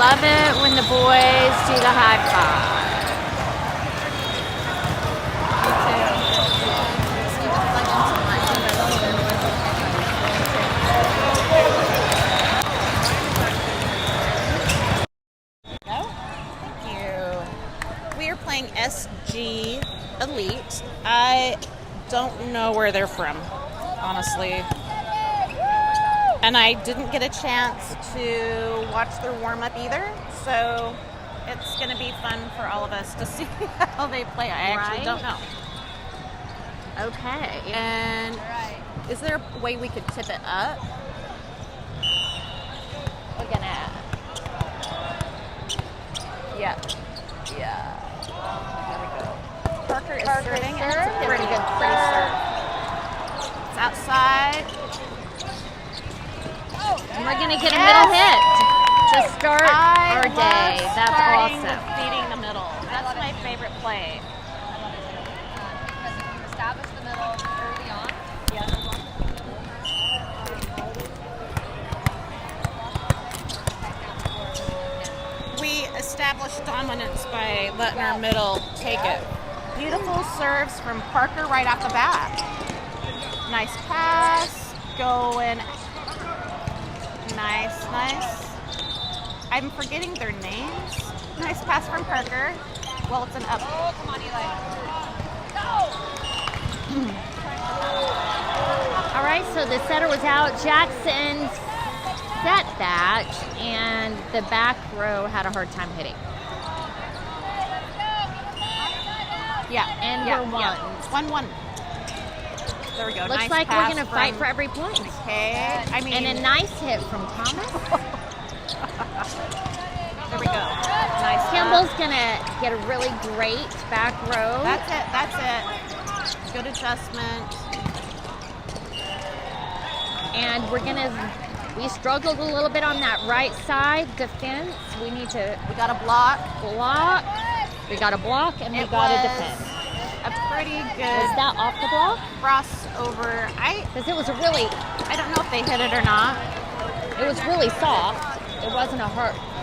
love it when the boys do the high five. Playing SG Elite. I don't know where they're from, honestly. And I didn't get a chance to watch their warm-up either, so it's going to be fun for all of us to see how they play. I actually don't know. Okay. And is there a way we could tip it up? We're gonna. Yeah. There we go. Parker is serving, and it's a pretty good serve. It's outside. And we're gonna get a middle hit to start our day. That's awesome. Feeding the middle. That's my favorite play. Because if you establish the middle early on, we establish dominance by letting our middle take it. Beautiful serves from Parker right off the bat. Nice pass. Going. Nice. I'm forgetting their names. Nice pass from Parker. Well, it's an up. oh, come on, Eli. All right, so the setter was out. Jackson set that, and the back row had a hard time hitting. Yeah, and we're one. Yeah. It's 1-1. There we go. Looks nice like pass we're going to fight for every point. Okay. I mean, and a nice hit from Thomas. There we go. Nice. Kimball's going to get a really great back row. That's it. Good adjustment. And we struggled a little bit on that right side defense. We got a block. We got a block, and we got a defense. A pretty good. Was that off the block? Crossover. Because it was I don't know if they hit it or not. It was really soft. It wasn't a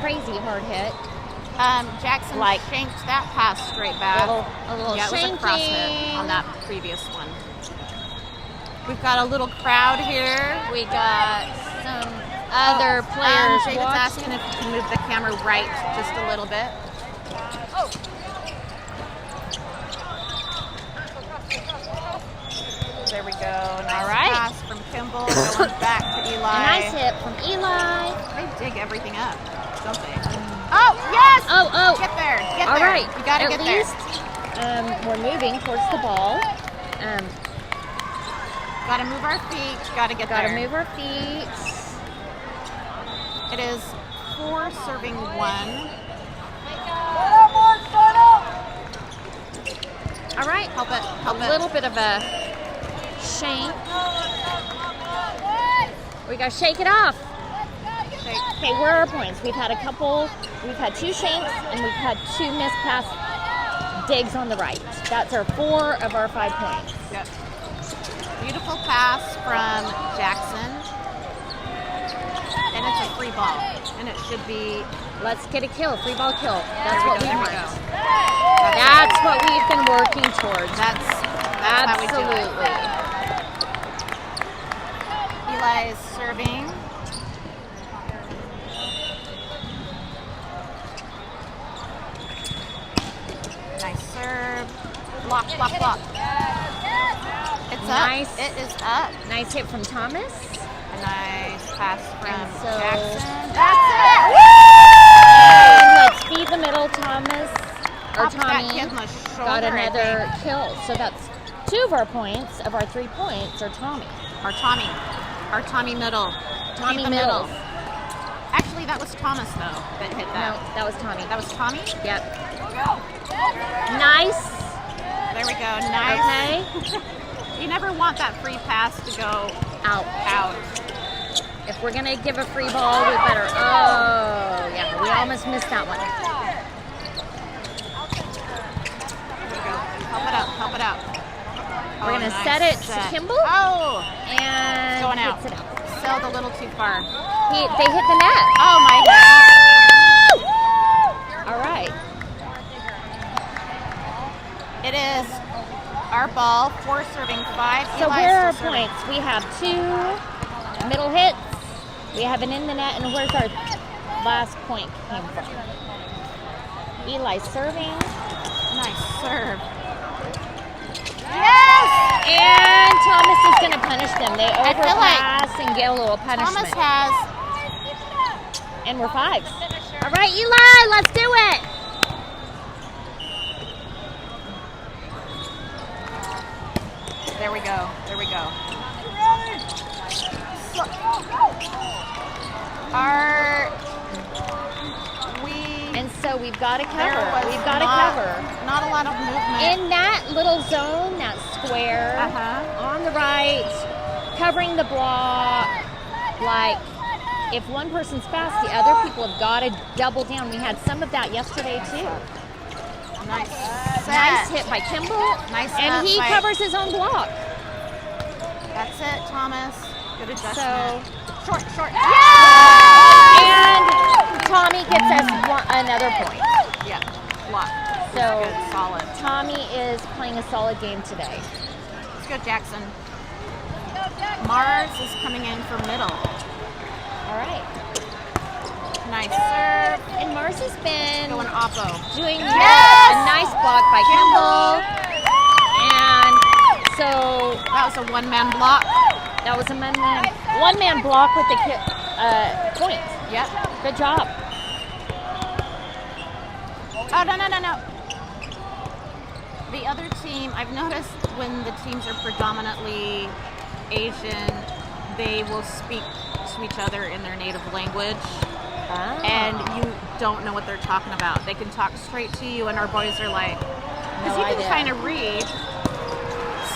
crazy hard hit. Jackson shanked that pass straight back. A little yeah, it was a cross hit on that previous one. We've got a little crowd here. We got some other players David's watching. asking if you can move the camera right just a little bit. Oh. There we go. Nice right. pass from Kimball. Going back to Eli. A nice hit from Eli. They dig everything up, don't they? Oh, yes! Oh. Get there. Get All there. right. You got to get there. At least we're moving towards the ball. Got to move our feet. Got to get there. Got to move our feet. It is 4 serving 1. All right. Help it. A little bit of a shank. We got to shake it off. Okay, where are our points? We've had 2 shanks, and we've had 2 missed pass digs on the right. That's our 4 of our 5 points. Good. Beautiful pass from Jackson. And it's a free ball. And it should be... Let's get a kill, free ball kill. That's what we want. That's what we've been working towards. That's absolutely. How we do it. Eli is serving. Nice serve. Block. It's nice. Up. It is up. Nice hit from Thomas. A nice pass from so Jackson. That's it. And let's feed the middle, Thomas. Or Tommy got another kill. So that's 2 of our points. Of our 3 points are Tommy. Our Tommy middle. Tommy middle. Actually, that was Thomas though that hit that. No, that was Tommy. That was Tommy? Yep. Nice. There we go. Nice. Okay. You never want that free pass to go out. If we're going to give a free ball, we better... Oh, yeah. We almost missed that one. There we go. Help it out. We're going to set it to Kimball. Oh! And going out. It out. Sailed a little too far. They hit the net. Oh, my God. It is our ball, 4 serving, 5. So Eli's where are still serving. points? We have 2 middle hits. We have an in the net, and where's our last point came from? Eli's serving. Nice serve. Yes! And Thomas is going to punish them. They I feel like overpass and get a little punishment. Thomas has. And we're 5. All right, Eli, let's do it. There we go. There we go. And so we've got to There cover. was We've got to not- cover. Not a lot of movement. In that little zone, that square, on the right, covering the block, like if one person's fast, the other people have got to double down. We had some of that yesterday too. Nice. Nice hit by Kimball. Nice and he fight. covers his own block. That's it, Thomas. Good So, adjustment. Short. and Tommy gets us another point. Yeah. Block. So, Good. Solid. Tommy is playing a solid game today. Let's go, Jackson. Mars is coming in for middle. All right. Nice serve. And Mars has been Going Oppo. doing Yes! a nice block by Kimball. And so That was a one-man block. that was a one-man block with the point. Yep. Good job. Oh, no. The other team, I've noticed when the teams are predominantly Asian, they will speak to each other in their native language. And you don't know what they're talking about. They can talk straight to you, and our boys are like, because No you can idea. kind of read,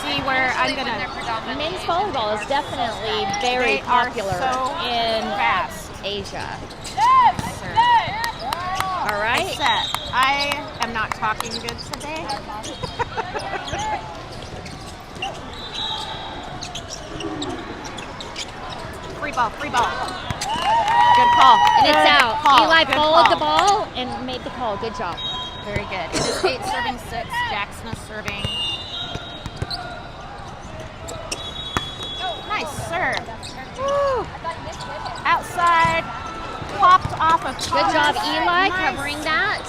see where I'm Usually when they're gonna. predominantly Men's Asian, volleyball is definitely very They are popular so in fast. Asia. Serve. All right. Set. I am not talking good today. Free ball. Good call. And it's Good out. call. Eli Good followed the call. ball and made the call. Good job. Very good. It is 8 serving 6. Jackson is serving. Nice serve. Woo. Outside. Popped off of Good job, Thomas. Eli, Nice. covering that.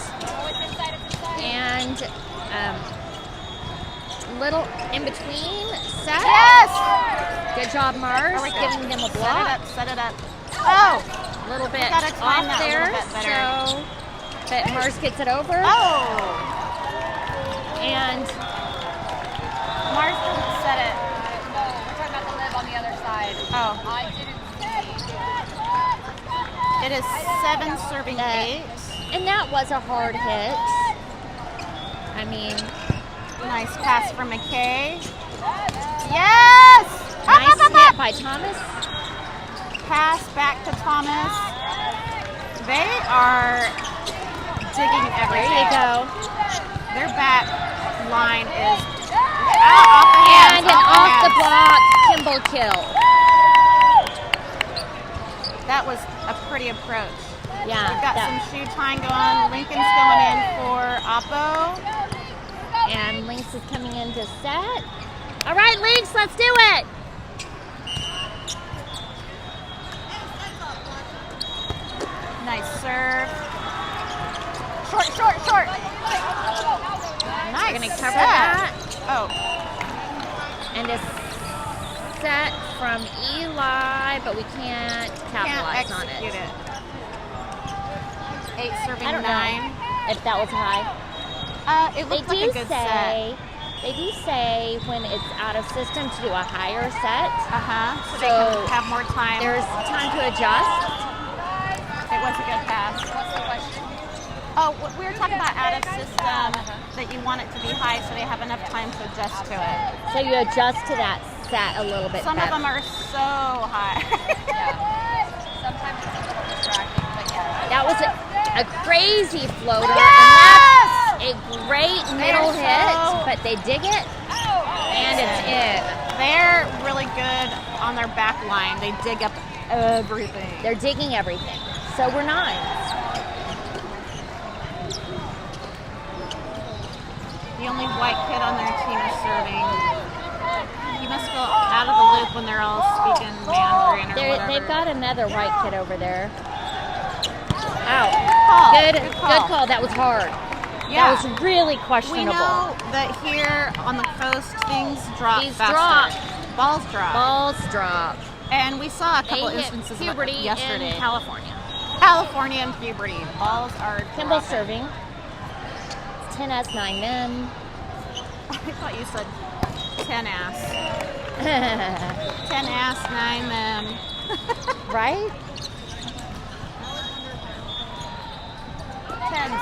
And little in between set. Yes. Good job, Mars, There we go. giving them a block. Set it up. Oh. A little bit gotta time off that a there. little bit better. So, but Mars gets it over. Oh. And Mars didn't set it. we're talking about the lid on the other side. Oh. I didn't see. It is 7 serving 8. and that was a hard hit. I mean, Nice pass from McKay. Yes! nice Up. hit by Thomas. Pass back to Thomas. They are digging There everything. you go. Their back line is out off the hands. And an off the hands. block Kimball kill. That was a pretty approach. Yeah. We've got that- some shoe tying going. Lincoln's going in for Oppo. And Lynx is coming in to set. All right, Lynx, let's do it. Nice serve. Short. Nice. We're gonna cover set. that. Oh, And a set from Eli, but we can't can't capitalize on execute it. it. 8 serving I don't 9. know if that was high. It They looked like do a good set. say when it's out of system to do a higher set. So they So can have more time. There's time to adjust. It was a good pass. What's the question? Oh, we were talking about out of system, that you want it to be high so they have enough time to adjust to it. So you adjust to that set a little bit Some better. of them are so high. Yeah. Sometimes it's a little distracting, but yeah. That was a crazy floater. Yes! And that's a great middle so- hit, but they dig it, and it's in. They're really good on their back line. They dig up everything. They're digging everything. So we're nines. The only white kid on their team is serving. He must go out of the loop when they're all speaking Mandarin or whatever. They've got another white kid over there. Ow. Call. Good call. call. That was hard. Yeah. That was really We questionable. know that here on the coast, things drop These faster. Balls drop. Balls drop. And we saw a couple They hit instances of it puberty yesterday. in California. California and puberty. Balls are Kimball dropping. serving. 10S, 9 men. I thought you said 10 ass. 10 ass, 9 men. Right? Tens.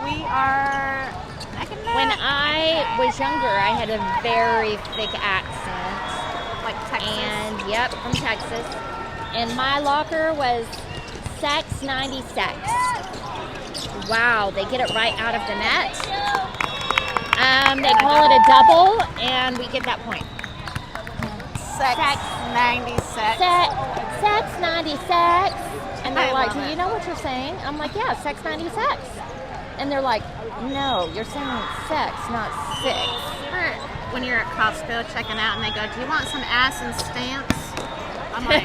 We are neck and neck. When I was younger, I had a very thick accent. Like Texas. And, yep, from Texas. And my locker was Sex 96. Wow, they get it right out of the net. They call it a double, and we get that point. Sex 96. Sex 96. And they're I like, love do you it. know what you're saying? I'm like, yeah, Sex 96. And they're like, no, you're saying sex, not six. When you're at Costco checking out and they go, do you want some ass and stamps? I'm like,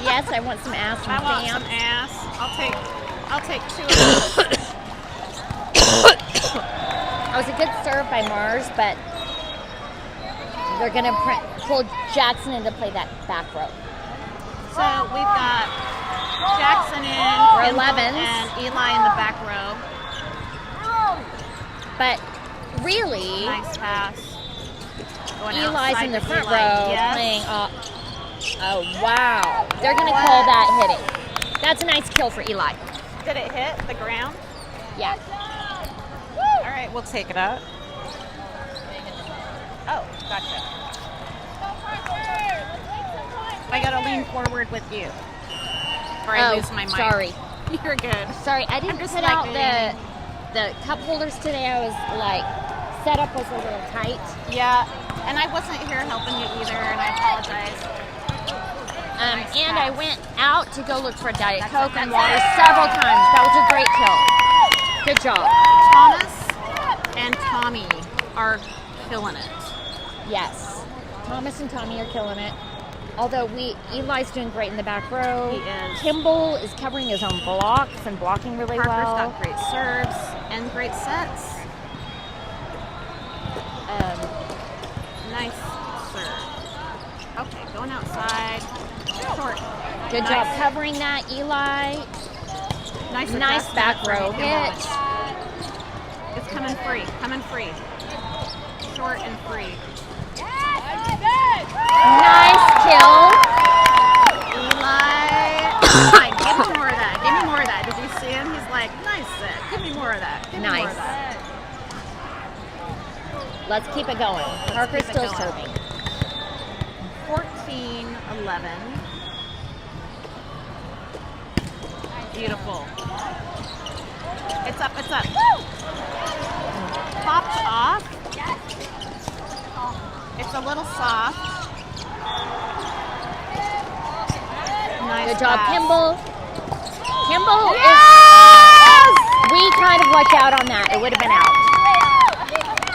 Yes, I want some ass and I want stamps. some ass. I'll take 2 of those. That was a good serve by Mars, but they're going to pull Jackson in to play that back row. So we've got Jackson in, We're Kimball 11s. and Eli in the back row. But really, Nice pass. Going Eli's outside in the to front Eli. row Yes. playing. Oh, wow. They're going to call that hitting. That's a nice kill for Eli. Did it hit the ground? Yeah. All right, we'll take it out. Oh, gotcha. I gotta lean forward with you, or I lose my mic. Sorry. You're good. Sorry, I didn't I'm just put like out leaning. the cup holders today. I was like, setup was a little tight. Yeah, and I wasn't here helping you either, and I apologize. Nice And pass. I went out to go look for a Diet That's Coke it, and that's water it. several times. That was a great kill. Good job. Thomas and Tommy are killing it. Yes. Thomas and Tommy are killing it. Although Eli's doing great in the back row. He is. Kimball is covering his own blocks and blocking really Parker's well. got great serves and great sets. Nice serve. Okay, going outside. Short. Good Nice. job covering that, Eli. Nice Nice adjustment back for row Kimball. hit. It's coming free. Coming free. Short and free. Nice kill. Eli. Like, give me more of that. Give me more of that. Did you see him? He's like, nice set. Give me more of that. Give me more of Nice. that. Let's keep it going. Parker's keep it still going. serving. 14-11. Beautiful. It's up, it's up. Popped off. It's a little soft. Nice Good job, pass. Kimball. Kimball Yes! we kind of lucked out on that. It would have been out.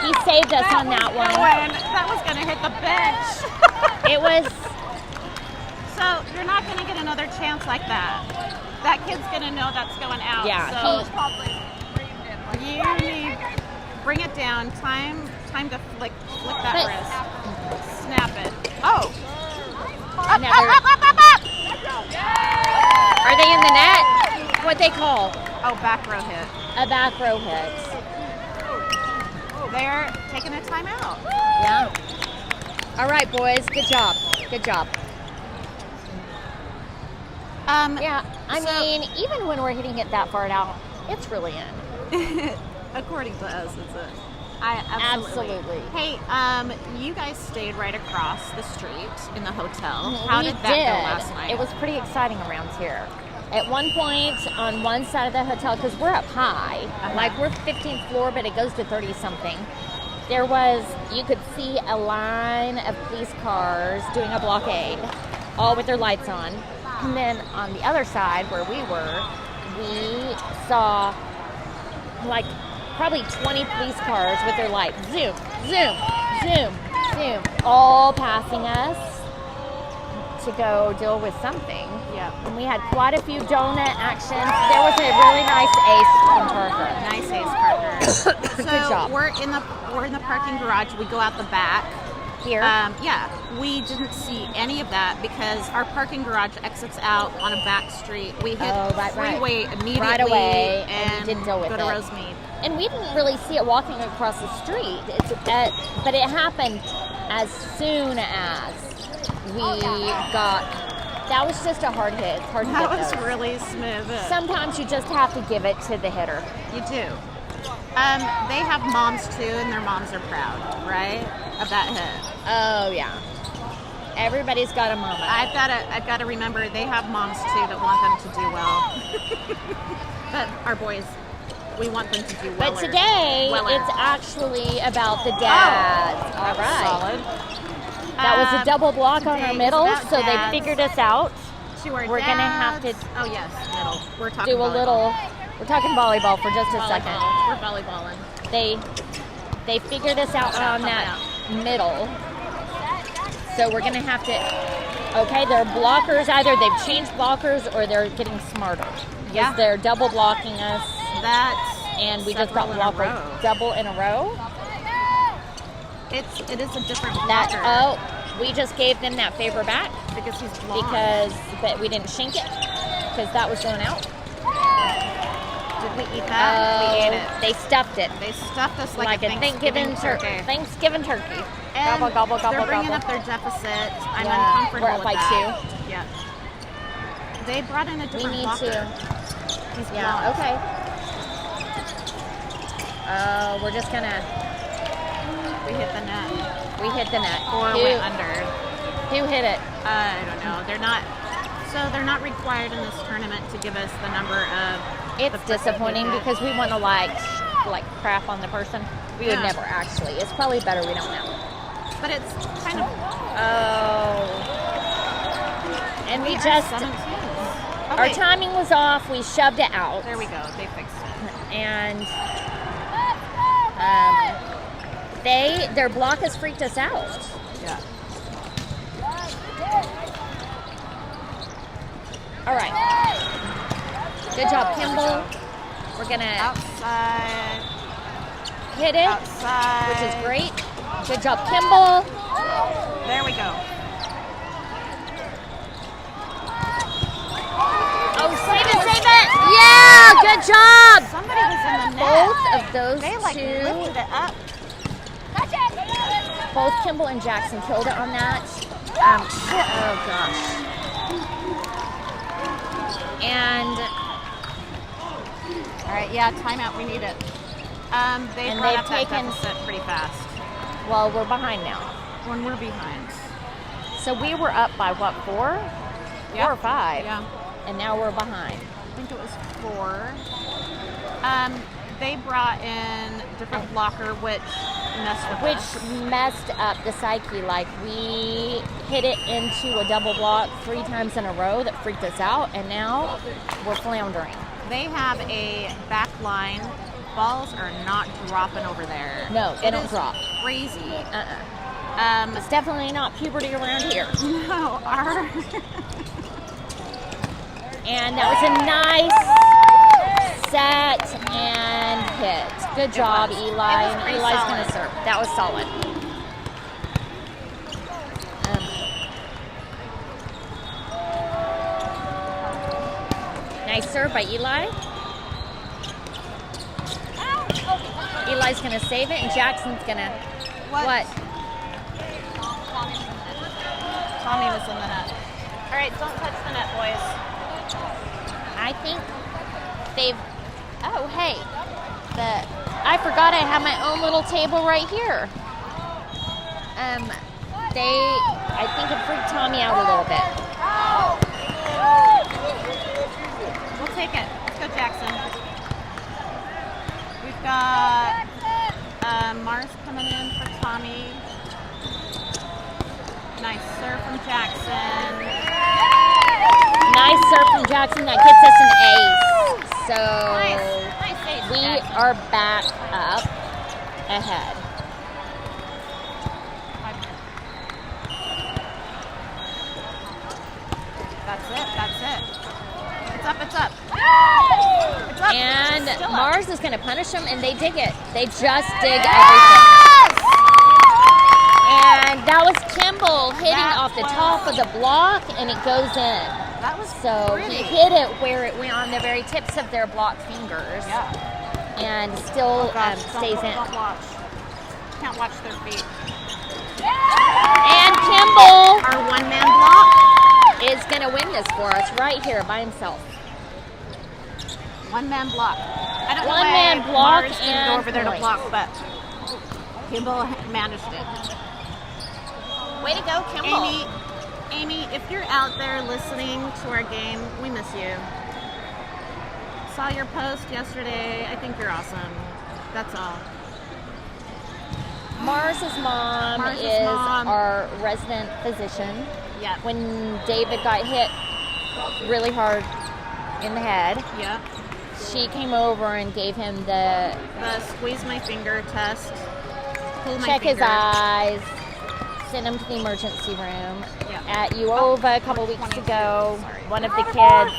He saved us on that one. That was going to hit the bench. It was, So you're not going to get another chance like that. That kid's going to know that's going out. Yeah, So you need bring it down. Time to flick that But- wrist. Snap it. Oh. Up, Another- up. are they in the net? What they call Oh, back row hit. a back row hit. They're taking a timeout. Yeah. All right, boys. Good job. Good job. Yeah, I So- mean, even when we're hitting it that far out, it's really in. According to us, it's a. Absolutely. Hey, you guys stayed right across the street in the hotel. How We did that go last night? It was pretty exciting around here. At one point, on one side of the hotel, because we're up high, like we're 15th floor, but it goes to 30-something. There was, you could see a line of police cars doing a blockade, all with their lights on. And then on the other side, where we were, we saw like probably 20 police cars with their lights. Zoom, zoom, zoom, zoom. All passing us to go deal with something. Yep. And we had quite a few donut actions. There was a really nice ace from Parker. Nice ace, Parker. So Good job. we're in the parking garage. We go out the back. Here. Yeah, we didn't see any of that because our parking garage exits out on a back street. We hit freeway immediately right away, and we didn't deal with go to it. Rosemead. And we didn't really see it walking across the street. But it happened as soon as we got. That was just a hard hit. It's hard to That get was those. really smooth. Sometimes you just have to give it to the hitter. You do. They have moms too, and their moms are proud, right, of that hit. Oh yeah. Everybody's got a mama. I've got to remember they have moms too that want them to do well. But our boys, we want them to do well. But today it's actually about the dads. All right. Solid. That was a double block on today our is middle, about so dads. they figured us out. We're We're gonna have to Oh yes, middle. We're talking do a volleyball. little. We're talking volleyball for just a Volleyball. second. We're volleyballing. They figured us out on that middle, so we're gonna have to. Okay, they're blockers. Either they've changed blockers or they're getting smarter. Yeah. They're double blocking us, and we just got several in a blocked row. double in a row. It is a different That blocker. we just gave them that favor back because he's blonde. but we didn't shink it because that was going out. Did we eat that? We ate it. They stuffed it They stuffed us like a Thanksgiving turkey. Thanksgiving turkey. And Gobble, gobble, gobble, they're bringing gobble. up their deficit. I'm Yeah, uncomfortable we're up with by that. Yeah. They brought in a We different need blocker. to. He's Yeah. blonde. Okay. We're just gonna. We hit the net. We hit the net. Or Who, went under. who hit it? I don't know. They're not required in this tournament to give us the number of. It's the person disappointing who did. because we want to like crap on the person. We would Yeah. never actually. It's probably better we don't know. But it's kind of. And we are just 17. Oh, our wait. timing was off. We shoved it out. There we go. They fixed it. And their block has freaked us out. Yeah. All right. Good job, Kimball. We're gonna Outside. hit it, Outside. which is great. Good job, Kimball. There we go. Oh, save it! Yeah, good job. Somebody was in the net. Both of those They two, lifted it up. both Kimball and Jackson killed it on that. Oh gosh. And All right, yeah, timeout. We need it. They And brought they've up that taken- deficit pretty fast. well, we're behind now. When we're behind. So we were up by what, 4? Yeah. 4 or 5. Yeah. And now we're behind. I think it was 4. They brought in different blocker, which messed with us. Which messed up the psyche. Like, we hit it into a double block 3 times in a row that freaked us out, and now we're floundering. They have a back line. Balls are not dropping over there. No, they It don't is drop. Crazy. It's definitely not puberty around here. No, our And that was a nice set and hit. Good job, was. Eli. It was And pretty Eli's solid. going to serve. That was solid. Nice serve by Eli. Eli's going to save it, and Jackson's going to... What? Tommy was in the net. All right, don't touch the net, boys. I think they've... Oh, hey. I forgot I have my own little table right here. I think it freaked Tommy out a little bit. We'll take it. Let's go, Jackson. We've got Mars coming in for Tommy. Nice serve from Jackson. Nice serve from Jackson. That gets us an ace. So Nice ace, we Jackson. are back ahead. That's it. That's it. It's up. It's up. It's up. And It's still up. Mars is going to punish them, and they dig it. They just dig everything. And that was Kimball hitting off the top of the block, and it goes in. That was So pretty. he hit it where it went on the very tips of their block fingers, Yeah. and still Gosh, stays in. Don't watch. Can't watch their feet. And Kimball Our one-man block. is going to win this for us right here by himself. One-man block. I don't know One-man why block Mars didn't and go over there to point. block, but Kimball managed it. Way to go, Kimball. Amy, if you're out there listening to our game, we miss you. Saw your post yesterday. I think you're awesome. That's all. Mars's mom Mars's is mom. our resident physician. Yeah. When David got hit really hard in the head, Yeah. she came over and gave him the The squeeze my finger test. Pull my check his finger. eyes, send him to the emergency room. Yeah. At Uova a couple weeks 22, ago, sorry. one of the kids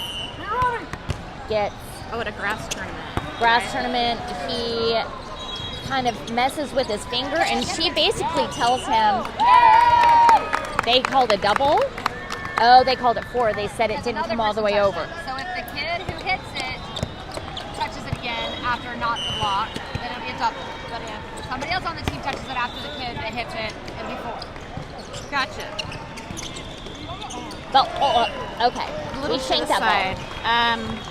gets Oh, at a grass tournament. grass right? tournament. He kind of messes with his finger, and she basically tells him they called a double. Oh, they called it 4. They said it didn't come all the way over. So if the kid who hits it touches it again after not the block, then it'll be a double. But if somebody else on the team touches it after the kid that hits it, it'll be 4. Gotcha. But okay, A little we to shanked the that side. ball.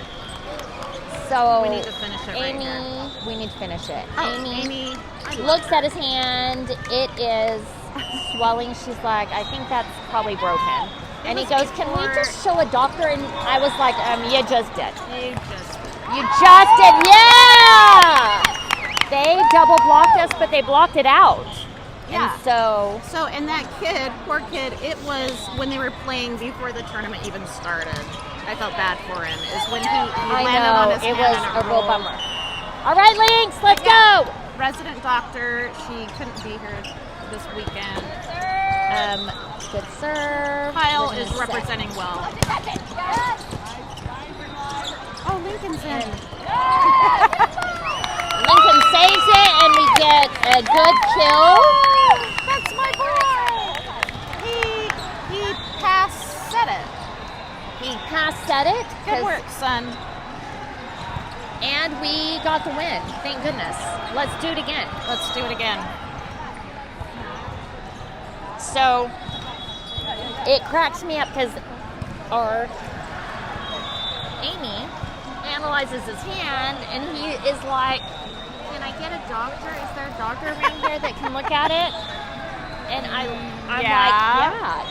So We need to finish it right Amy, here. we need to finish it. Oh, Amy Amy. I love looks at his hand. It is swelling. She's like, I think that's probably broken. And he was goes, can we before- just show a doctor? And I was like, you just did. You just. You just did. Yeah! They double blocked us, but they blocked it out. Yeah. And so, So, and that kid, poor kid, it was when they were playing before the tournament even started. I felt bad for him. Is when he I landed know, on his it hand was and a real rolled. bummer. All right, Lynx, let's Yeah. go. Resident doctor, she couldn't be here this weekend. Good serve. Kyle We're gonna is set. representing well. Oh, Lincoln's in. Lincoln saves it, and we get a good kill. That's my boy. He passed set it. He passed set it. Good 'cause- work, son. And we got the win. Thank goodness. Let's do it again. Let's do it again. So it cracks me up because our Amy analyzes his hand, and he is like, "Can I get a doctor? Is there a doctor around here that can look at it?" And I'm like, "Yeah,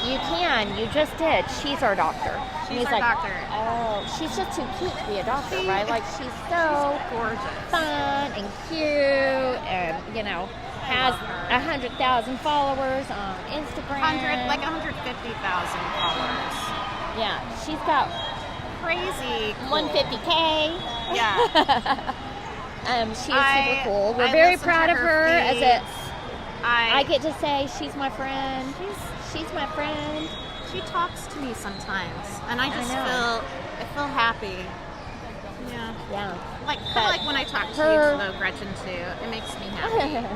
you can. You just did. She's our doctor." And She's he's our like, doctor. "Oh, she's just too cute to be a doctor, right? Like she's so Gorgeous. fun and cute, and has 100,000 followers on Instagram. 150,000 followers. Yeah, she's got Crazy. Cool. 150K. Yeah. She's super cool. We're I very listen proud to of her as a. feeds. I get to say she's my friend. She's my friend. She talks to me sometimes, and I just know. feel happy. Yeah. Yeah. Like kind But of like when I talk to her- you, though, Gretchen too. It makes me happy.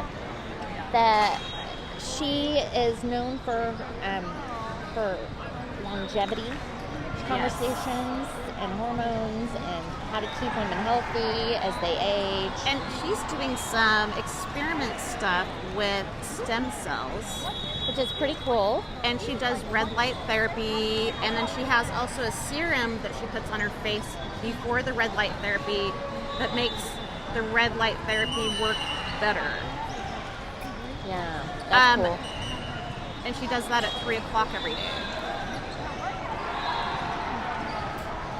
That she is known for longevity conversations and hormones and how to keep women healthy as they age. And she's doing some experiment stuff with stem cells. Which is pretty cool. And she does red light therapy, and then she has also a serum that she puts on her face before the red light therapy that makes the red light therapy work better. Yeah, that's cool. And she does that at 3 o'clock every day.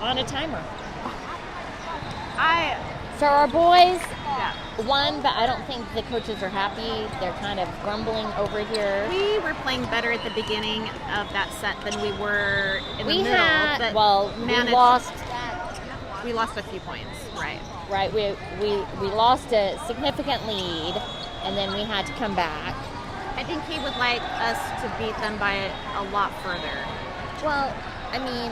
On a timer. Yeah. So our boys won, but I don't think the coaches are happy. They're kind of grumbling over here. We were playing better at the beginning of that set than we were in the middle. Had, but we lost a few points, right? Right, we lost a significant lead, and then we had to come back. I think he would like us to beat them by a lot further. Well, I mean,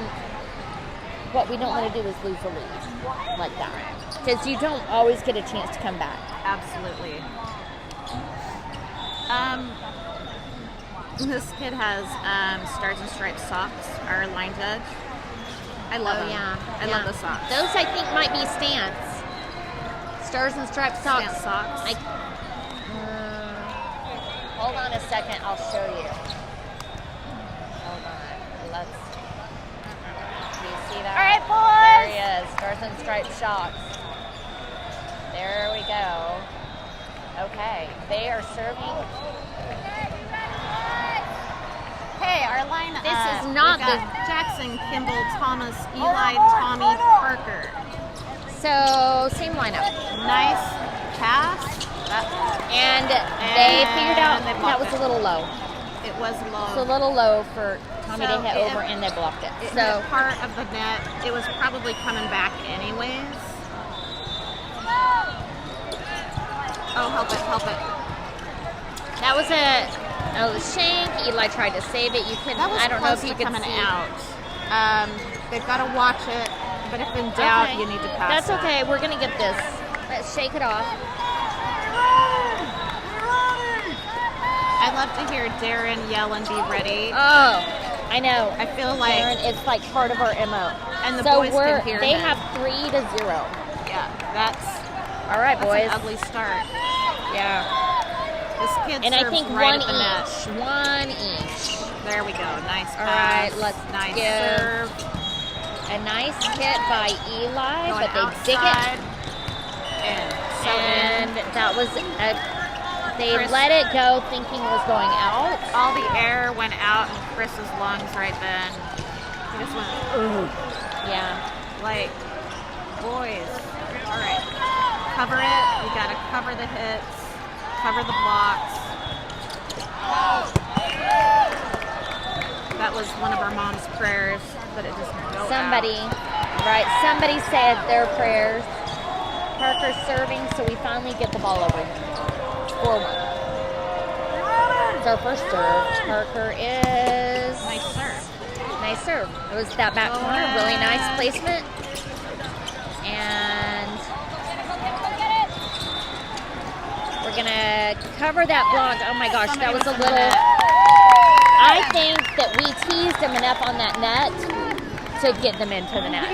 what we don't want to do is lose the lead like that. Because you don't always get a chance to come back. Absolutely. This kid has Stars and Stripes socks, our line judge. I love them. Yeah. I love the socks. Those, I think, might be Stance. Stars and Stripes socks. Stance socks. Hold on a second, I'll show you. Hold on, let's. Do you see that? All right, boys. There he is, Stars and Stripes socks. There we go. Okay, they are serving. Hey, our line. This is not we've got the- Jackson, Kimball, Thomas, Eli, Tommy, Parker. So, same lineup. Nice pass. And they figured out they that blocked was it. a little low. It was low. It's a little low for Tommy So to hit it- over, and they blocked it. It So, hit part of the net. It was probably coming back anyways. Oh, help it, help it. that was a shank. Eli tried to save it. You could. That was I don't know if close you to could coming see. out. They've got to watch it, but if in doubt, Okay. you need to pass That's it. okay. We're gonna get this. Let's shake it off. I love to hear Darren yell and be ready. Oh, I know. I feel like, Darren, it's like part of our MO. and the So boys can hear they him. have 3-0. Yeah, that's All right, boys. an ugly start. Yeah. This kid And I serves think right one at the net. each. One each. There we go. Nice All pass. right, let's nice give serve. A nice hit by Eli, Going but they dig outside. it. In. So And in. that was they Chris- let it go thinking it was going out. All the air went out in Chris's lungs right then. He just went, ugh. Yeah. Like, boys. All right. Cover it. You got to cover the hits. Cover the blocks. That was one of our mom's prayers, but it just go Somebody, out. right, somebody said their prayers. Parker's serving, so we finally get the ball over. 4-1. It's our first serve. Parker is... Nice serve. Nice serve. It was that back corner, really nice placement. And we're gonna cover that block. Oh my gosh, that was a little... I think that we teased them enough on that net to get them into the net.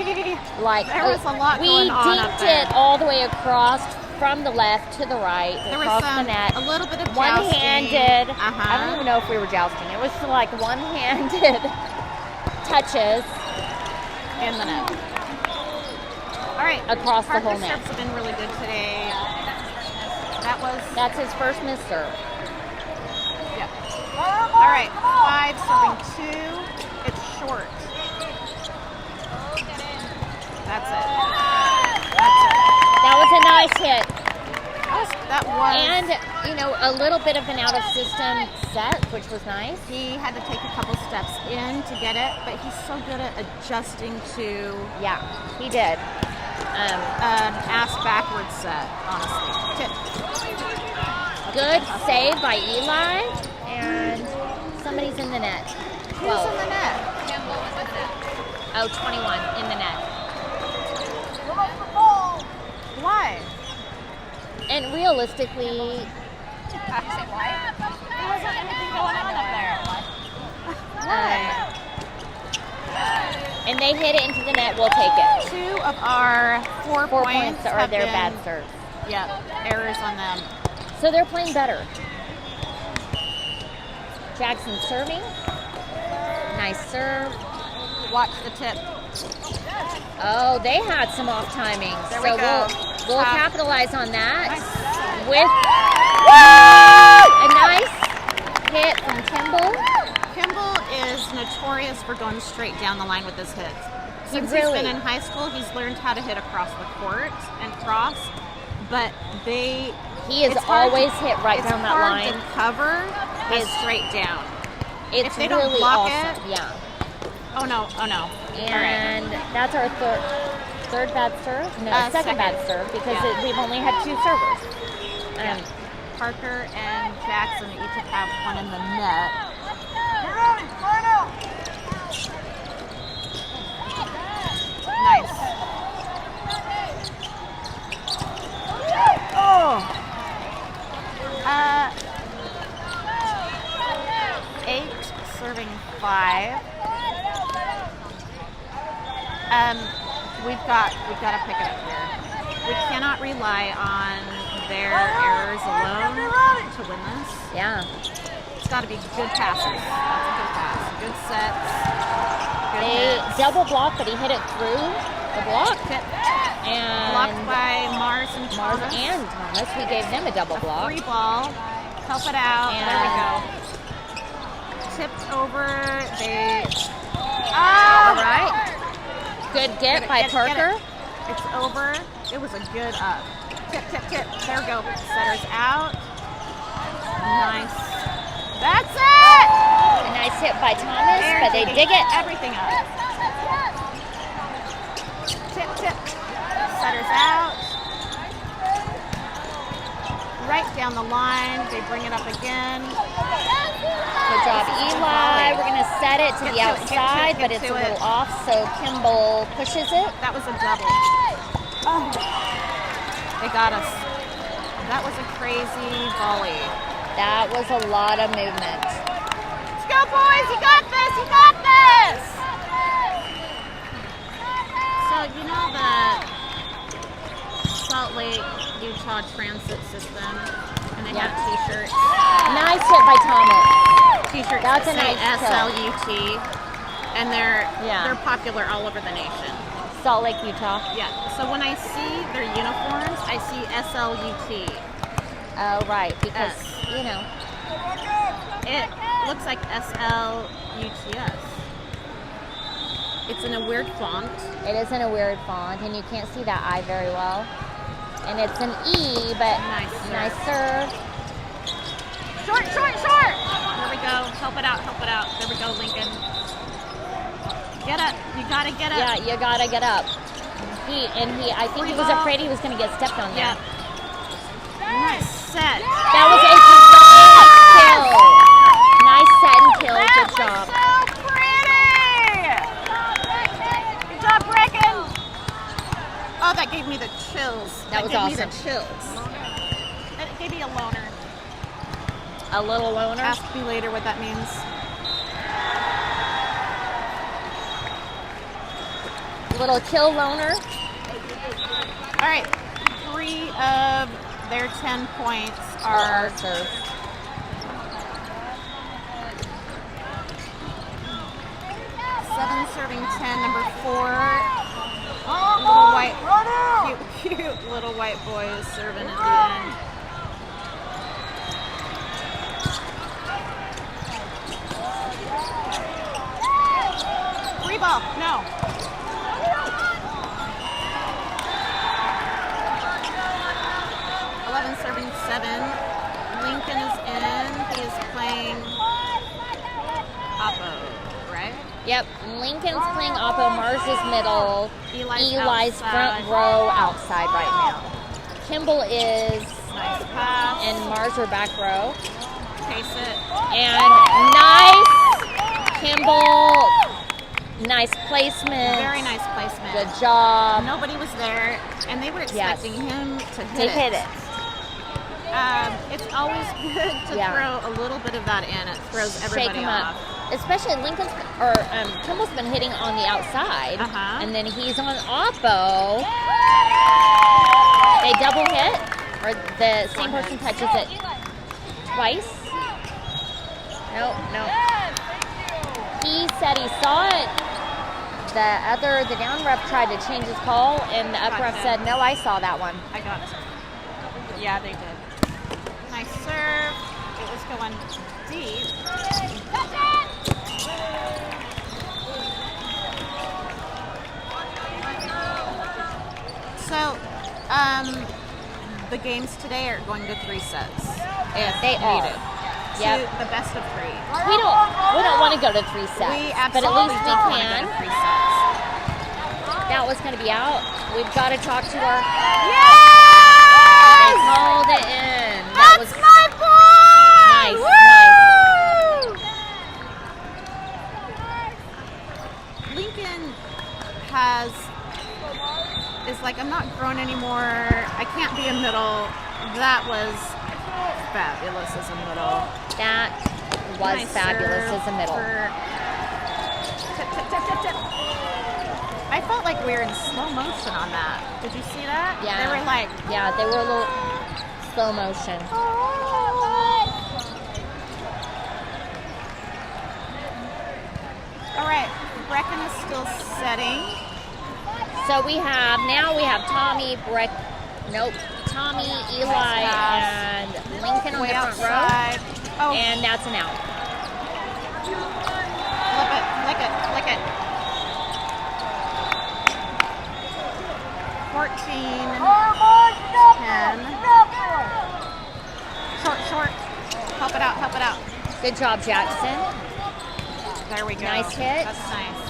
Like There was a lot we going on up dinked there. it all the way across from the left to the right, There was across the net. a little bit of jousting. One-handed. I Uh-huh. don't even know if we were jousting. It was like one-handed touches In the net. All right. across the Parker's whole net. serves have been really good today. That was... That's his first miss serve. Yeah. All right, 5 serving 2. It's short. That's it. That's it. That was a nice hit. That was. And, you know, a little bit of an out-of-system set, which was nice. He had to take a couple steps in to get it, but he's so good at adjusting to Yeah, he did. an ass backwards set, honestly. Tip. Good save by Eli, and somebody's in the net. Who's in the net? Oh, 21 in the net. Why? And realistically, There wasn't anything going on up there. and they hit it into the net, we'll take it. 2 of our 4 4 points points are have their been, bad serves. Yep, errors on them. So they're playing better. Jackson serving. Nice serve. Watch the tip. Oh, they had some off timings. There so we go. we'll Top. capitalize on that Nice. with a nice hit from Kimball. Kimball is notorious for going straight down the line with his hits. Since really- he's been in high school, he's learned how to hit across the court and cross, but He is it's hard always to- hit right it's down that hard line. to cover His- straight down. It's if they don't really block awesome. it- Yeah. Oh no, oh no. And that's our third bad serve? No, second second. bad serve because Yeah. we've only had 2 servers. Yeah. Parker and Jackson each have one in the net. Nice. Oh! 8 serving 5. We've got to pick it up here. We cannot rely on their errors alone to win this. Yeah. It's got to be good passes. That's a good pass. Good sets. Good They hits. double block, but he hit it through the block. And Blocked by Mars and Mars Thomas. and Thomas, we gave them a double block. Free ball. Help it out. And there we go. Tipped over. They. Oh! All right. Good get by Parker. It's over. It was a good up. Tip, tip, tip. There we go. Setter's out. Nice. That's it! A nice hit by Thomas, but they dig it. Everything up. Tip, tip. Setter's out. Right down the line. They bring it up again. Good job, Eli. We're going to set it to the outside, but it's a little off, so Kimball pushes it. That was a double. Oh, they got us. That was a crazy volley. That was a lot of movement. Let's go, boys. You got this. You got this. So, you know the Salt Lake, Utah transit system, and they have T-shirts. Nice hit by Thomas. T-shirts That's that a say nice SLUT, and they're Yeah. popular all over the nation. Salt Lake, Utah. Yeah. So when I see their uniforms, I see SLUT. Oh, right, because, you know. It looks like SLUTS. It's in a weird font. It is in a weird font, and you can't see that I very well. And it's an E, but nice serve. Short, short, short! There we go. Help it out, help it out. There we go, Lincoln. Get up. You gotta get up. Yeah, you gotta get up. I think he was afraid he was going to get stepped on there. Yeah. Nice set. That was a great kill. Nice set and kill. Good job. So pretty. Good job, Brecken. Oh, that gave me the chills. That was gave awesome. me the chills. It gave me a loner. A little loner. Ask me later what that means. Little kill loner. All right. 3 of their 10 points are serve. Seven serving 10, number 4. Little white, cute little white boy is serving at the end. Free ball, no. Serving 7. Lincoln is in. He is playing Oppo, right? Yep. Lincoln's playing Oppo. Mars is middle. Eli's outside. front row outside right now. Kimball is Nice pass. and Mars are back row. Pace it. And nice Kimball. Nice placement. Very nice placement. Good job. Nobody was there, and they were expecting him to hit it. It's always good to throw a little bit of that in. It throws everybody him off. up. Especially Kimball's been hitting on the outside, and then he's on Oppo. They double hit, or the same person touches it twice. No. He said he saw it. The down ref tried to change his call, and the up ref said, no, I saw that one. I got it. Yeah, they did. Nice serve. It was going deep. So, the games today are going to 3 sets. If They are. needed. Yep. To the best of 3. We don't want to go to 3 sets, We but at absolutely least we don't want to can. go to 3 sets. That was going to be out. We've got to talk to our. Yes! They called it in. That was my boy! Nice. Lincoln is like, I'm not grown anymore. I can't be a middle. That was fabulous as a middle. That was Nice fabulous serve as a middle. Tip, tip, tip, tip, tip. I felt like we were in slow motion on that. Did you see that? Yeah. They were like, Yeah, they were a little slow motion. All right, Brecken is still setting. So we have Tommy, Tommy, Eli, and Lincoln on Way the front outside. row. Oh, And that's an out. flip it, lick it, lick it. 14, 10. Short. Help it out, help it out. Good job, Jackson. There we go. Nice hit. That's nice.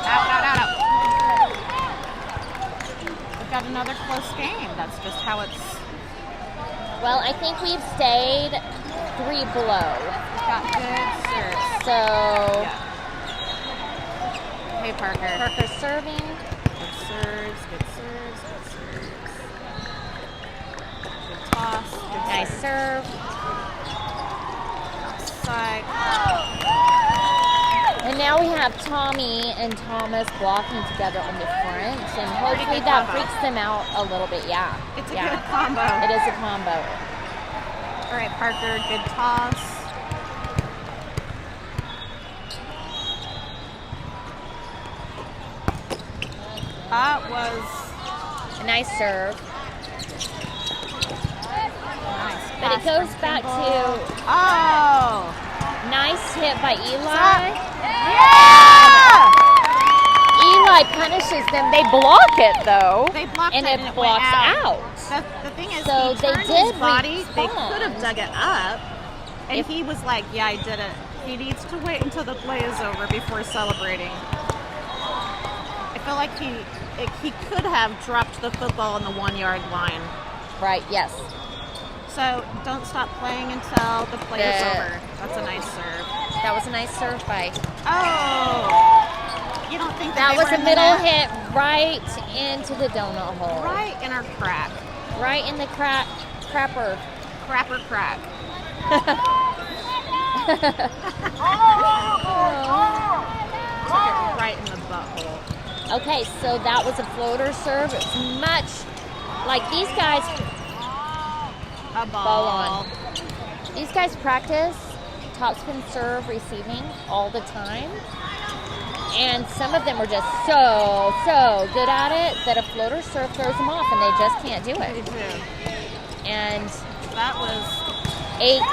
Out. We've got another close game. That's just how it's. Well, I think we've stayed 3 below. Got good serves. So, Yeah. Hey, Parker. Parker's serving. Good serves. Good toss. Good Nice serve. Outside. And now we have Tommy and Thomas blocking together on the front, and hopefully good that combo. freaks them out a little bit. Yeah. It's a yeah. good combo. It is a combo. All right, Parker. Good toss. That was A nice serve. nice. But it pass goes from back Kimball. to Oh! nice hit by Eli. Yeah! Eli punishes them. They block it though. They blocked and it it and it blocks went out. The thing is, So he they turned did his body. They respond. could have dug it up, and If- he was like, "Yeah, I did it." He needs to wait until the play is over before celebrating. I feel like he could have dropped the football on the 1-yard line. Right, yes. So don't stop playing until the play is over. That's a nice serve. That was a nice serve by. Oh, you don't think That they was were a in the middle net? hit right into the donut hole. Right in our crack. Right in the crapper. Crapper crack. Took it right in the butthole. Okay, so that was a floater serve. It's much like these guys A ball ball. on. These guys practice topspin serve receiving all the time. And some of them are just so good at it that a floater serve throws them off and they just can't do Me it. too. And That was. a crazy,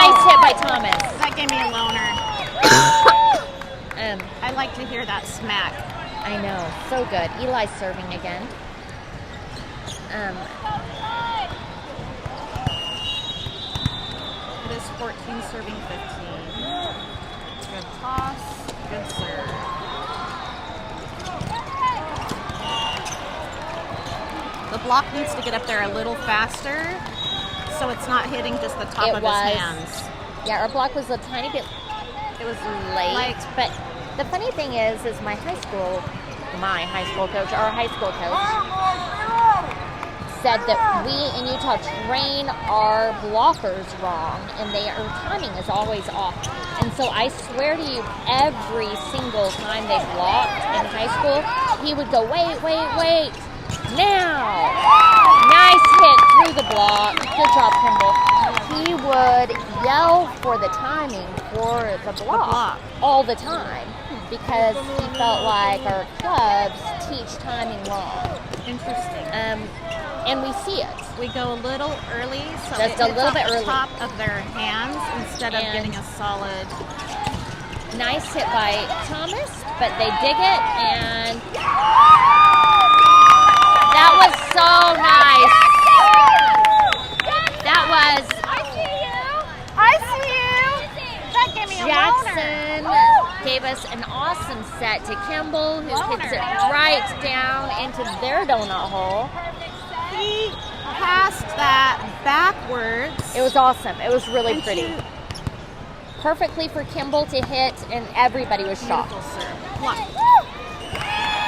nice hit by Thomas. That gave me a loner. I like to hear that smack. I know, so good. Eli's serving again. It is 14 serving 15. Good toss. Good serve. The block needs to get up there a little faster so it's not hitting just the top It of was. his hands. Yeah, our block was a tiny bit It was late, but the funny thing is my high school coach, our high school coach, said that we in Utah train our blockers wrong, and our timing is always off. And so I swear to you, every single time they blocked in high school, he would go, wait, now. Nice hit through the block. Good job, Kimball. He would yell for the timing for the block all the time because he felt like our clubs teach timing wrong. interesting. And we see it. We go a little early, so Just it a hits little off bit the early. top of their hands instead of And- getting a solid. Nice hit by Thomas, but they dig it, and that was so nice. That was I see you. That gave me a loner. Jackson gave us an awesome set to Kimball, who hits it right down into their donut hole. he passed that backwards. It was awesome. It was really And pretty. she- Perfectly for Kimball to hit, and everybody was shocked. Beautiful serve. Block.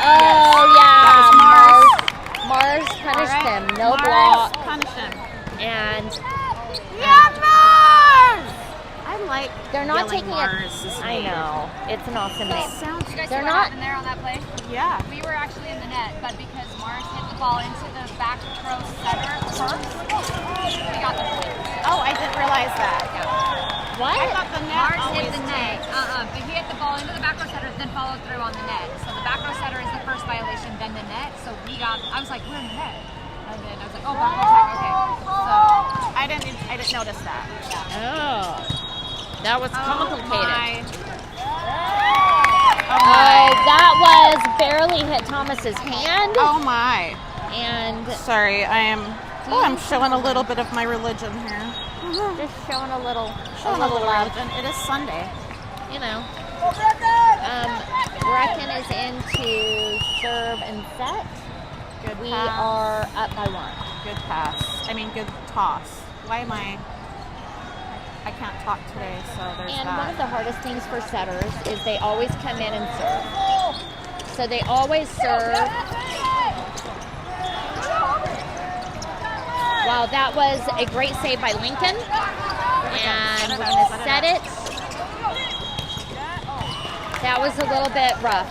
Oh, yeah. That was Mars punished All right. him. No Mars block. punished him. And Mars! I like they're not yelling taking Mars. it. I know. It's an awesome name. Sounds You guys see They're what not- happened there on that play? yeah. We were actually in the net, but because Mars hit the ball into the back row center first, we got the point. Oh, I didn't realize that. What? I thought the net Mars always hit the net, but he hit the ball into the back row center, then followed through on the net. So the back row center is the first violation, then the net. So I was like, we're in the net. And then I was like, oh, back row tag, okay. So, I didn't notice that. Oh. That was complicated. Oh Oh, that was barely hit Thomas's hand. Oh my. And Sorry, I'm showing a little bit of my religion here. just showing a little Showing a little love. religion. It is Sunday. You know. Brecken is into serve and set. Good We pass. are up by 1. Good pass. I mean, good toss. Why am I can't talk today, so there's And that. one of the hardest things for setters is they always come in and serve. So they always serve. Wow, that was a great save by Lincoln. And we're going to set it. That was a little bit rough.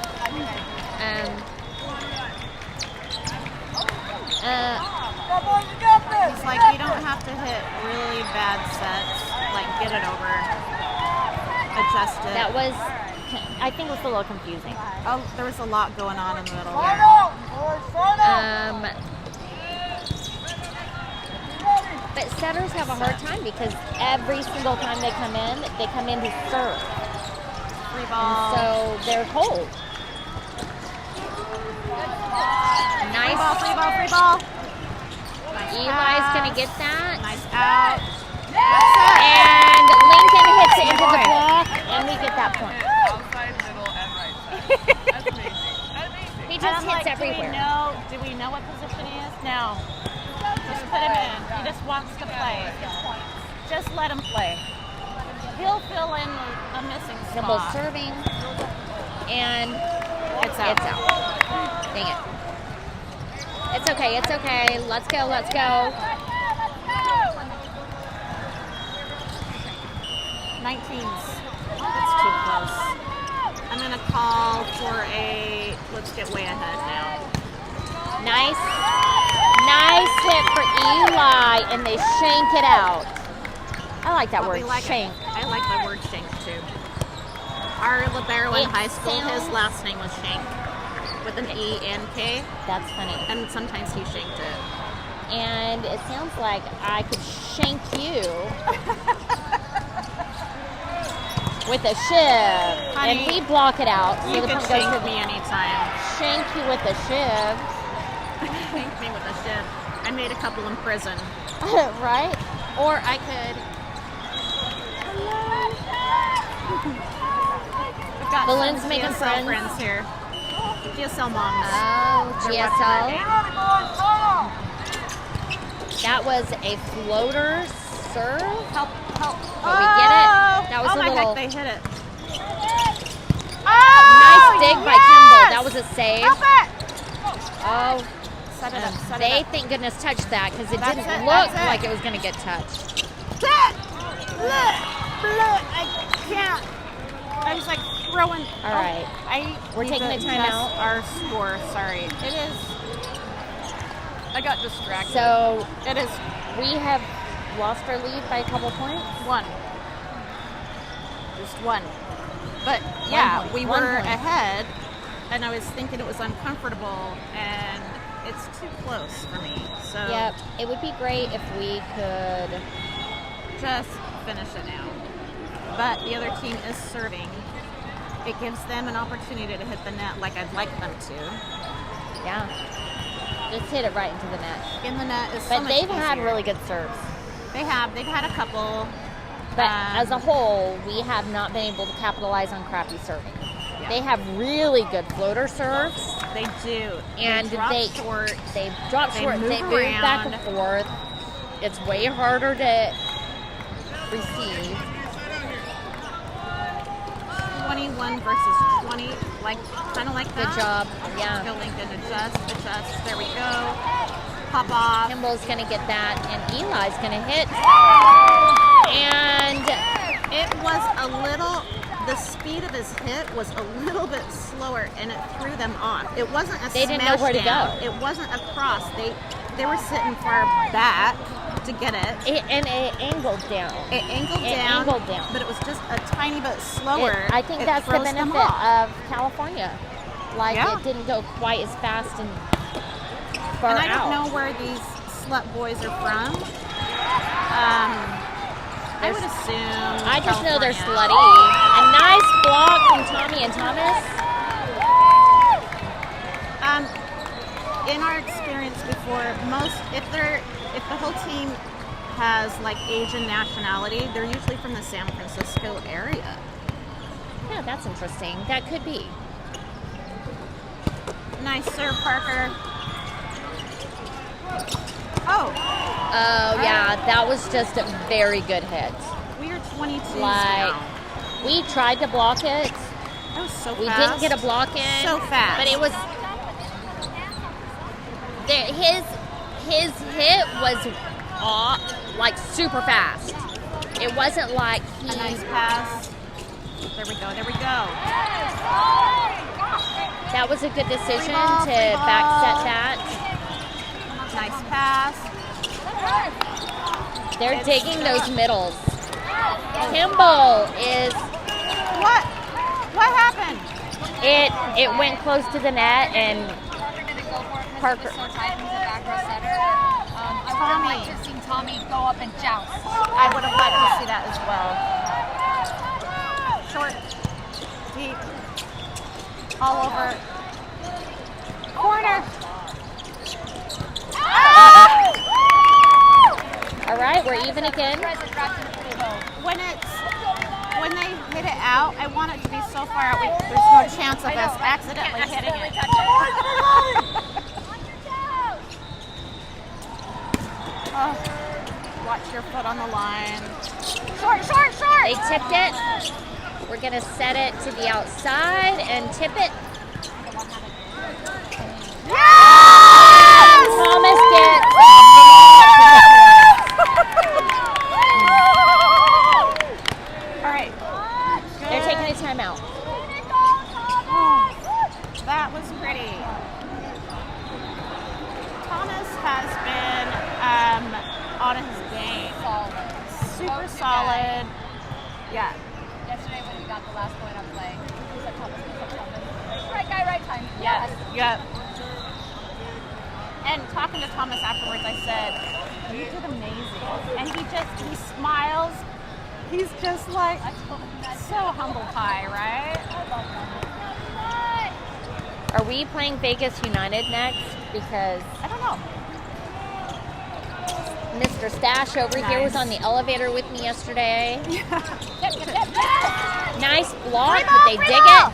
He's like, you don't have to hit really bad sets. Like, get it over. Adjust it. That was, I think, was a little confusing. Oh, there was a lot going on in the middle here. But setters have a hard time because every single time they come in to serve. Free And ball. so they're cold. Nice. Free ball, free ball. Nice Eli's pass. going to get that. Nice out. That's it. And Lincoln hits it into the Boy. block, and we get that point. Outside, middle, and right side. That's amazing. Amazing. He And just I'm hits like, everywhere. Do we know what position he is? No. Just put him in. He just wants to play. Just let him play. He'll fill in a missing Kimball spot. serving, and It's out. it's out. Dang it. It's okay, it's okay. Let's go, let's go. 19s. That's too close. I'm going to call for let's get way ahead now. Nice hit for Eli, and they shank it out. I like that But word, we like shank. it. I like the word shank too. Our libero in It high school, his sounds- last name was Shank with an E and K, That's funny. and sometimes he shanked it. And it sounds like I could shank you with a shiv. Honey, and we block it out. So You the can point goes shank to me anytime. shank you with a shiv. Shank me with a shit. I made a couple in prison. Right? Or I could. We've got Balloon's some making GSL friends. here. GSL moms. Oh, They're watching our game. GSL. That was a floater serve. Help. But we get it. That was oh a my little heck, they hit it. nice dig by Kimball. That was a save. Help it. Oh, Set it up. Set they it up. thank goodness touched that because it That's didn't it, look that's it. like it was going to get touched. I can't. I was like throwing. All right. We're taking a timeout. Our score. Sorry. It is. I got distracted. So it is we have lost our lead by a couple points. one. Just one. But yeah, point. we 1 were point. ahead, and I was thinking it was uncomfortable, and it's too close for me. So Yep. It would be great if we could. just finish it now. But the other team is serving. It gives them an opportunity to hit the net like I'd like them to. Yeah. Just hit it right into the net. In the net is so But much they've had easier. really good serves. They've had a couple. But as a whole, we have not been able to capitalize on crappy serving. Yeah. They have really good floater serves, They do. And they drop short. They drop They short. move They move back and around. forth. It's way harder to receive. 21 versus 20, kind of like that. Good job. Yeah. Go Lincoln, adjust. There we go. Pop off. Kimball's going to get that, and Eli's going to hit. And It was a little, the speed of his hit was a little bit slower, and it threw them off. It wasn't a They didn't know smash where to down. go. It wasn't a cross. They were sitting far back to get it. it angled down. It angled It down, angled down. but it was just a tiny bit slower. I think It that's the throws them benefit off. of California. Like, Yeah. it didn't go quite as fast and far And I out. don't know where these slut boys are from. I would assume. I just know they're California. slutty. A nice block from Tommy and Thomas. In our experience before, if the whole team has like Asian nationality, they're usually from the San Francisco area. Yeah, that's interesting. That could be. Nice serve, Parker. Oh, Oh, yeah, that was just a very good hit. we are 22 Like, now. we tried to block it. That was so We fast. didn't get a block in. So fast. But it was... His hit was like super fast. It wasn't like he... A nice pass. There we go. That was a good decision ball, to free ball. back set that. Nice pass. They're digging those middles. Kimball is... What happened? It went close to the net, and Parker didn't go for it because Parker- he was so tight. He's a back row setter. I would have liked to have seen Tommy go up and joust. I would have liked to see that as well. Short, deep, all over. Corner. all right, we're even again. When they hit it out, I want it to be so far out. There's no chance of us accidentally hitting it. Oh, watch your foot on the line. Short. They tipped it. We're going to set it to the outside and tip it. Yes! Thomas gets... All right. They're taking a timeout. That was pretty. Thomas has been on his game. Super solid. Yeah. Yesterday when we got the last point on play, he said Thomas. Right guy, right time. Yes. Yep. And talking to Thomas afterwards, I said, "You did amazing." And he smiles. He's just like so humble pie, right? Are we playing Vegas United next? Because I don't know. Mr. Stash over here was Nice. on the elevator with me yesterday. Nice block, but they dig it.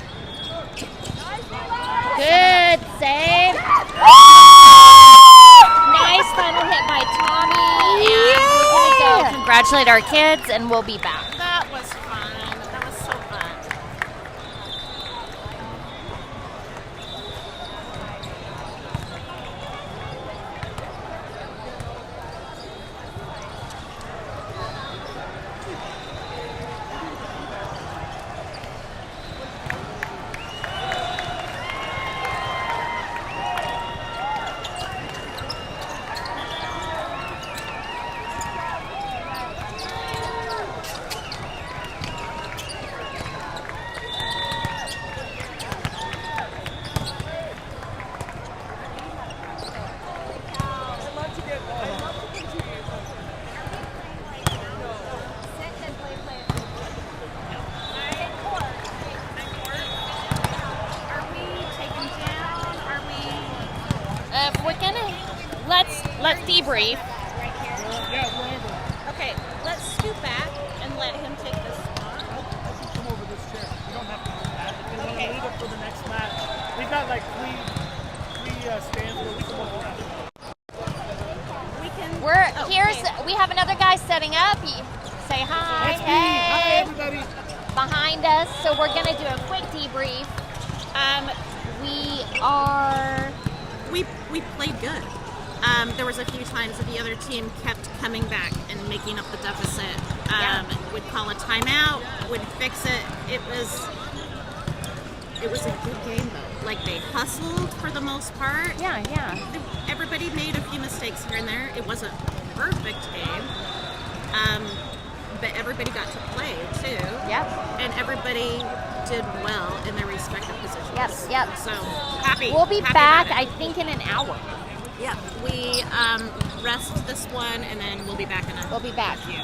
Good save. Nice final hit by Tommy. And we're going to go congratulate our kids, and we'll be back. That was fun. That was so fun. Are we taken down? Are we? We're going to... Let's debrief. Yeah, wherever. Okay, let's scoot back and let him take this spot. I should come over this chair. You don't have to do that. If you want to leave it for the next match, We got like three stands where we can walk around. We have another guy setting up. Say hi. That's me. Hey. Hi, everybody. Behind us. So we're gonna do a quick debrief. We played good. There was a few times that the other team kept coming back and making up the deficit. Would call a timeout, would fix it. It was a good game though. Like they hustled for the most part. Yeah. Everybody made a few mistakes here and there. It wasn't a perfect game. But everybody got to play too. Yep. And everybody did well in their respective positions. Yep. So happy. We'll be happy back, about I it. think, in an hour. Yeah. We rest this one and then we'll be back in a We'll be back. few.